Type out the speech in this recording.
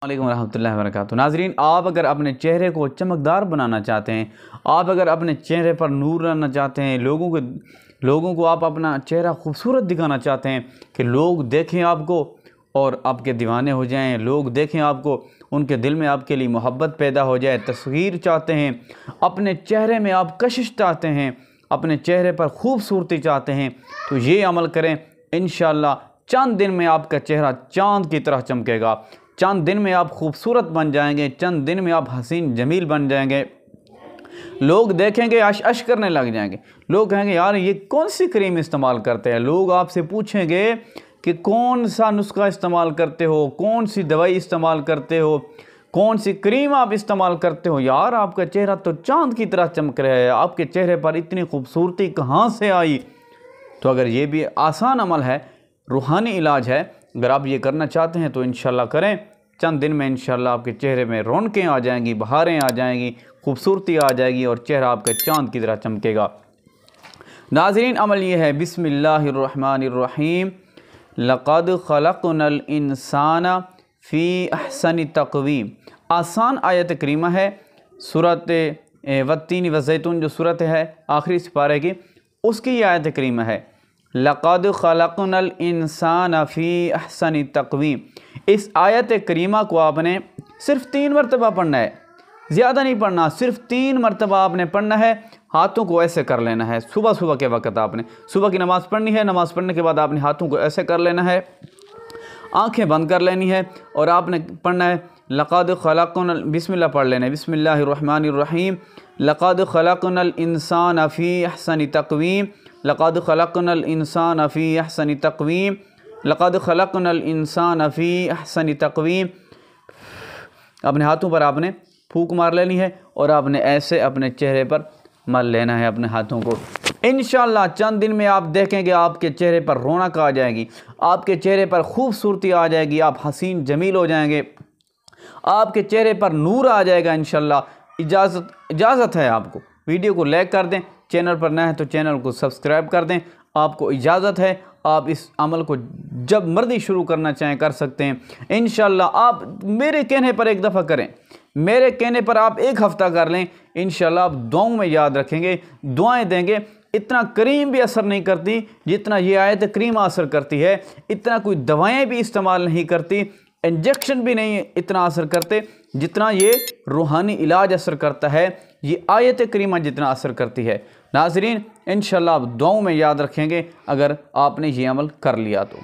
वालेकुम रहमतुल्लाहि व बरकातुहू। नाज़रीन, आप अगर अपने चेहरे को चमकदार बनाना चाहते हैं, आप अगर अपने चेहरे पर नूर लाना चाहते हैं, लोगों को आप अपना चेहरा खूबसूरत दिखाना चाहते हैं कि लोग देखें आपको और आपके दीवाने हो जाएं, लोग देखें आपको, उनके दिल में आपके लिए मोहब्बत पैदा हो जाए, तस्वीर चाहते हैं, अपने चेहरे में आप कशिश चाहते हैं, अपने चेहरे पर खूबसूरती चाहते हैं, तो ये अमल करें। इंशाअल्लाह चंद दिन में आपका चेहरा चाँद की तरह चमकेगा। चंद दिन में आप खूबसूरत बन जाएंगे, चंद दिन में आप हसीन जमील बन जाएंगे। लोग देखेंगे अश करने लग जाएंगे। लोग कहेंगे यार ये कौन सी क्रीम इस्तेमाल करते हैं। लोग आपसे पूछेंगे कि कौन सा नुस्खा इस्तेमाल करते हो, कौन सी दवाई इस्तेमाल करते हो, कौन सी क्रीम आप इस्तेमाल करते हो। यार आपका चेहरा तो चाँद की तरह चमक रहा है, आपके चेहरे पर इतनी खूबसूरती कहाँ से आई। तो अगर ये भी आसान अमल है, रूहानी इलाज है, अगर आप ये करना चाहते हैं तो इंशाल्लाह करें। चंद दिन में इंशाल्लाह आपके चेहरे में रौनकें आ जाएंगी, बहारें आ जाएंगी, खूबसूरती आ जाएगी और चेहरा आपका चाँद की तरह चमकेगा। नाज़रीन, अमल ये है, बिस्मिल्लाहिर्रहमानिर्रहीम, लक़द खलक़नल इंसाना फ़ी अहसनि तक़वीम। आसान आयत करीमा है। सूरत वत्तीन व ज़ैतून जो सूरत है आखिरी सिपारे की, उसकी आयत करीमा है, लक़द खलक़नल इंसान फ़ी अहसनि तक़वीम। इस आयत करीमा को आपने सिर्फ़ 3 मरतबा पढ़ना है, ज़्यादा नहीं पढ़ना, सिर्फ़ 3 मरतबा आपने पढ़ना है। हाथों को ऐसे कर लेना है। सुबह के वक़्त आपने सुबह की नमाज़ पढ़नी है, नमाज़ पढ़ने के बाद आपने हाथों को ऐसे कर लेना है, आँखें बंद कर लेनी है और आपने पढ़ना है लक़द खलक़नल, बिस्मिल्लाह पढ़ लेना है, बिस्मिल्लाहिर्रहमानिर्रहीम, लक़द खलक़नल इंसान फ़ी अहसनि तक़वीम, लक़द खलक़नल इंसान फ़ी अहसनि तक़वीम, लक़द खलक़नल इंसान फ़ी अहसनि तक़वीम। अपने हाथों पर आपने फूंक मार लेनी है और आपने ऐसे अपने चेहरे पर मल लेना है अपने हाथों को। इंशाअल्लाह चंद दिन में आप देखेंगे आपके चेहरे पर रौनक आ जाएगी, आपके चेहरे पर खूबसूरती आ जाएगी, आप हसीन जमील हो जाएंगे, आपके चेहरे पर नूर आ जाएगा इंशाअल्लाह। इजाज़त है आपको। वीडियो को लाइक कर दें, चैनल पर नए हैं तो चैनल को सब्सक्राइब कर दें। आपको इजाज़त है, आप इस अमल को जब मर्जी शुरू करना चाहें कर सकते हैं इंशाअल्लाह। आप मेरे कहने पर एक दफ़ा करें, मेरे कहने पर आप 1 हफ़्ता कर लें, इंशाअल्लाह आप दुआओं में याद रखेंगे, दुआएं देंगे। इतना क्रीम भी असर नहीं करती जितना ये आयत क्रीम असर करती है, इतना कोई दवाएं भी इस्तेमाल नहीं करती, इंजेक्शन भी नहीं इतना असर करते जितना ये रूहानी इलाज असर करता है, ये आयत करीमा जितना असर करती है। नाज़रीन, इंशाअल्लाह आप दुआओं में याद रखेंगे अगर आपने ये अमल कर लिया तो।